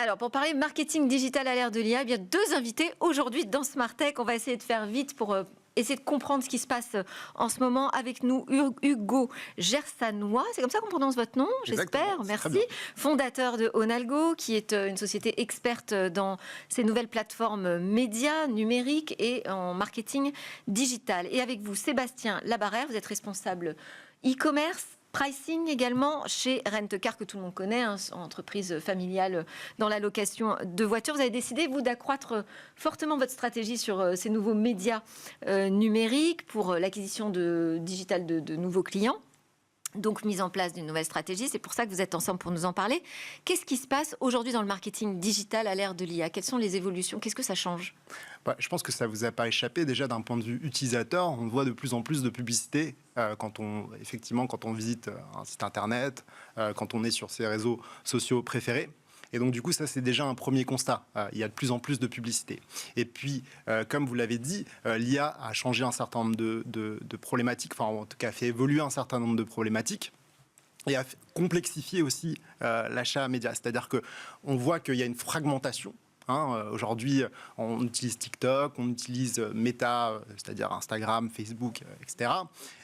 Alors, pour parler marketing digital à l'ère de l'IA, il y a 2 invités aujourd'hui dans Smart Tech. On va essayer de faire vite pour essayer de comprendre ce qui se passe en ce moment. Avec nous, Hugo Gersanois, c'est comme ça qu'on prononce votre nom, j'espère. Merci. Fondateur de Onalgo, qui est une société experte dans ces nouvelles plateformes médias, numériques et en marketing digital. Et avec vous, Sébastien Labarrère, vous êtes responsable e-commerce, pricing également chez Rent-A-Car, que tout le monde connaît, entreprise familiale dans la location de voitures. Vous avez décidé, vous, d'accroître fortement votre stratégie sur ces nouveaux médias numériques pour l'acquisition digitale de nouveaux clients. Donc, mise en place d'une nouvelle stratégie. C'est pour ça que vous êtes ensemble pour nous en parler. Qu'est-ce qui se passe aujourd'hui dans le marketing digital à l'ère de l'IA? Quelles sont les évolutions? Qu'est-ce que ça change? Je pense que ça vous a pas échappé. Déjà, d'un point de vue utilisateur, on voit de plus en plus de publicité quand on visite un site internet, quand on est sur ses réseaux sociaux préférés. Et donc, du coup, ça, c'est déjà un premier constat. Il y a de plus en plus de publicité. Et puis, comme vous l'avez dit, l'IA a changé un certain nombre de problématiques, enfin, en tout cas, a fait évoluer un certain nombre de problématiques et a complexifié aussi l'achat média. C'est-à-dire qu'on voit qu'il y a une fragmentation. Aujourd'hui, on utilise TikTok, on utilise Meta, c'est-à-dire Instagram, Facebook, etc.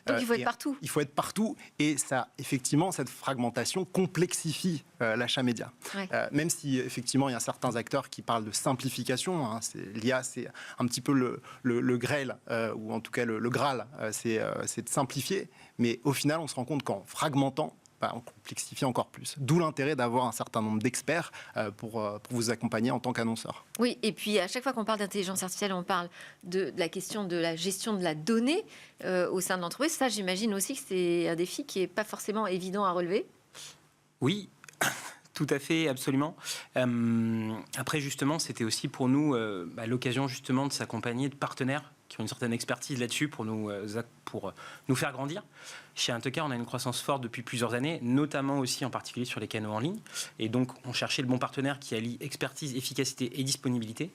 Donc il faut être partout. Il faut être partout. Et ça, effectivement, cette fragmentation complexifie l'achat média. Ouais. Même si, effectivement, il y a certains acteurs qui parlent de simplification. L'IA, c'est un petit peu le Grail, ou en tout cas le Graal, c'est de simplifier. Mais au final, on se rend compte qu'en fragmentant, on complexifie encore plus. D'où l'intérêt d'avoir un certain nombre d'experts pour vous accompagner en tant qu'annonceur. Oui, et puis à chaque fois qu'on parle d'intelligence artificielle, on parle de la question de la gestion de la donnée au sein de l'entreprise. Ça, j'imagine aussi que c'est un défi qui n'est pas forcément évident à relever. Oui, tout à fait, absolument. Après, justement, c'était aussi pour nous l'occasion justement de s'accompagner de partenaires qui ont une certaine expertise là-dessus pour nous faire grandir. Chez Rent-A-Car, on a une croissance forte depuis plusieurs années, notamment aussi en particulier sur les canaux en ligne. Et donc, on cherchait le bon partenaire qui allie expertise, efficacité et disponibilité.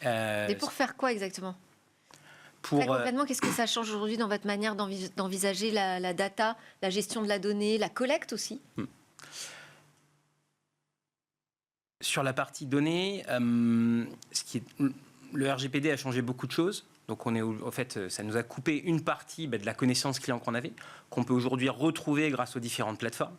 Et pour faire quoi exactement? Très concrètement, qu'est-ce que ça change aujourd'hui dans votre manière d'envisager la data, la gestion de la donnée, la collecte aussi? Sur la partie données, le RGPD a changé beaucoup de choses. Donc, en fait, ça nous a coupé une partie de la connaissance client qu'on avait, qu'on peut aujourd'hui retrouver grâce aux différentes plateformes.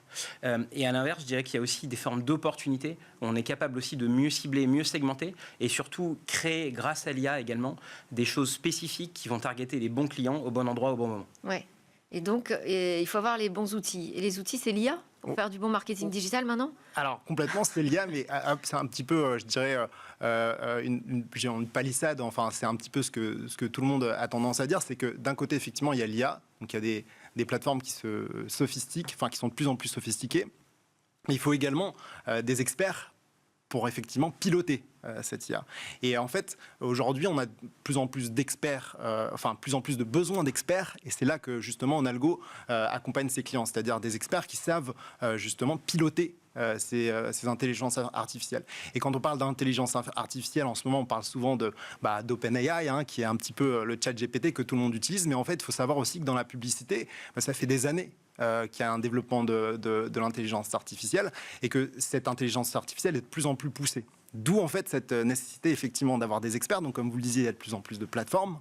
Et à l'inverse, je dirais qu'il y a aussi des formes d'opportunités où on est capable aussi de mieux cibler, mieux segmenter et surtout créer, grâce à l'IA également, des choses spécifiques qui vont targeter les bons clients au bon endroit, au bon moment. Ouais. Et donc, il faut avoir les bons outils. Et les outils, c'est l'IA pour faire du bon marketing digital maintenant? Alors, complètement, c'est l'IA, mais c'est un petit peu, je dirais, une palissade. Enfin, c'est un petit peu ce que tout le monde a tendance à dire. C'est que d'un côté, effectivement, il y a l'IA. Donc, il y a des plateformes qui se sophistiquent, enfin, qui sont de plus en plus sophistiquées. Mais il faut également des experts pour effectivement piloter cette IA. Et en fait, aujourd'hui, on a de plus en plus d'experts, plus en plus de besoins d'experts, et c'est là que justement Onalgo accompagne ses clients, c'est-à-dire des experts qui savent justement piloter ces intelligences artificielles. Et quand on parle d'intelligence artificielle, en ce moment, on parle souvent d'OpenAI, qui est un petit peu le chat GPT que tout le monde utilise, mais en fait, il faut savoir aussi que dans la publicité, ça fait des années qu'il y a un développement de l'intelligence artificielle et que cette intelligence artificielle est de plus en plus poussée. D'où en fait cette nécessité effectivement d'avoir des experts. Donc comme vous le disiez, il y a de plus en plus de plateformes.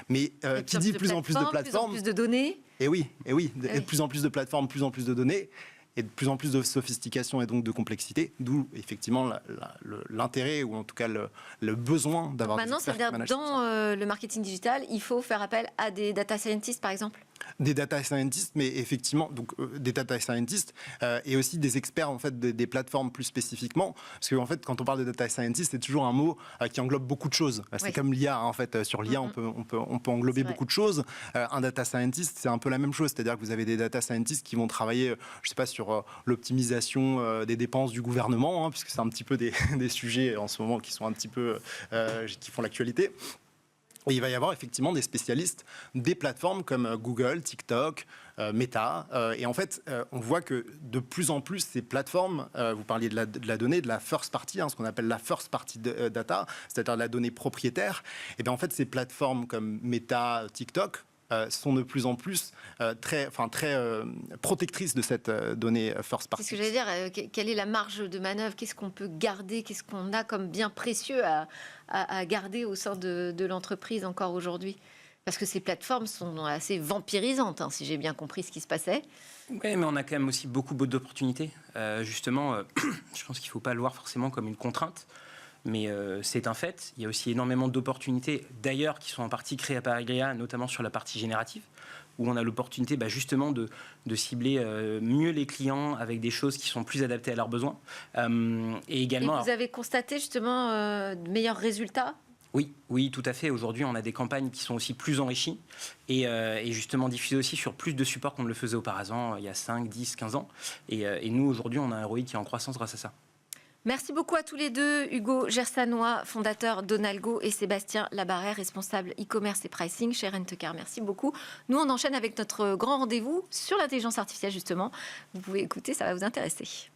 Mais qui dit de plus en plus de plateformes, plus en plus de données. Et de plus en plus de plateformes, plus en plus de données. Et de plus en plus de sophistication et donc de complexité, d'où effectivement l'intérêt ou en tout cas le besoin d'avoir des experts qui managent dans le marketing digital, il faut faire appel à des data scientists par exemple? Des data scientists, mais effectivement, donc des data scientists et aussi des experts en fait des plateformes plus spécifiquement, parce qu'en fait, quand on parle de data scientist, c'est toujours un mot qui englobe beaucoup de choses. C'est comme l'IA, en fait. Sur l'IA, on peut englober beaucoup de choses. Un data scientist, c'est un peu la même chose, c'est-à-dire que vous avez des data scientists qui vont travailler, je sais pas, sur l'optimisation des dépenses du gouvernement, puisque c'est un petit peu des sujets en ce moment qui sont un petit peu qui font l'actualité. Et il va y avoir effectivement des spécialistes des plateformes comme Google, TikTok, Meta. Et en fait, on voit que de plus en plus, ces plateformes, vous parliez de la donnée, de la first party, ce qu'on appelle la first party data, c'est-à-dire la donnée propriétaire. Et bien en fait, ces plateformes comme Meta, TikTok, sont de plus en plus très protectrices de cette donnée first party. C'est ce que j'allais dire. Quelle est la marge de manœuvre? Qu'est-ce qu'on peut garder? Qu'est-ce qu'on a comme bien précieux à garder au sein de l'entreprise encore aujourd'hui? Parce que ces plateformes sont assez vampirisantes, hein, si j'ai bien compris ce qui se passait. Oui, mais on a quand même aussi beaucoup d'opportunités. Justement, je pense qu'il ne faut pas le voir forcément comme une contrainte, mais c'est un fait. Il y a aussi énormément d'opportunités, d'ailleurs, qui sont en partie créées par IA, notamment sur la partie générative, où on a l'opportunité justement de cibler mieux les clients avec des choses qui sont plus adaptées à leurs besoins. Et également, vous avez constaté justement de meilleurs résultats? Oui, tout à fait. Aujourd'hui, on a des campagnes qui sont aussi plus enrichies et justement diffusées aussi sur plus de supports qu'on ne le faisait auparavant, il y a 5, 10, 15 ans. Et nous, aujourd'hui, on a un ROI qui est en croissance grâce à ça. Merci beaucoup à tous les deux, Hugo Gersanois, fondateur d'Onalgo, et Sébastien Labarrère, responsable e-commerce et pricing chez Rent-A-Car. Merci beaucoup. Nous, on enchaîne avec notre grand rendez-vous sur l'intelligence artificielle, justement. Vous pouvez écouter, ça va vous intéresser.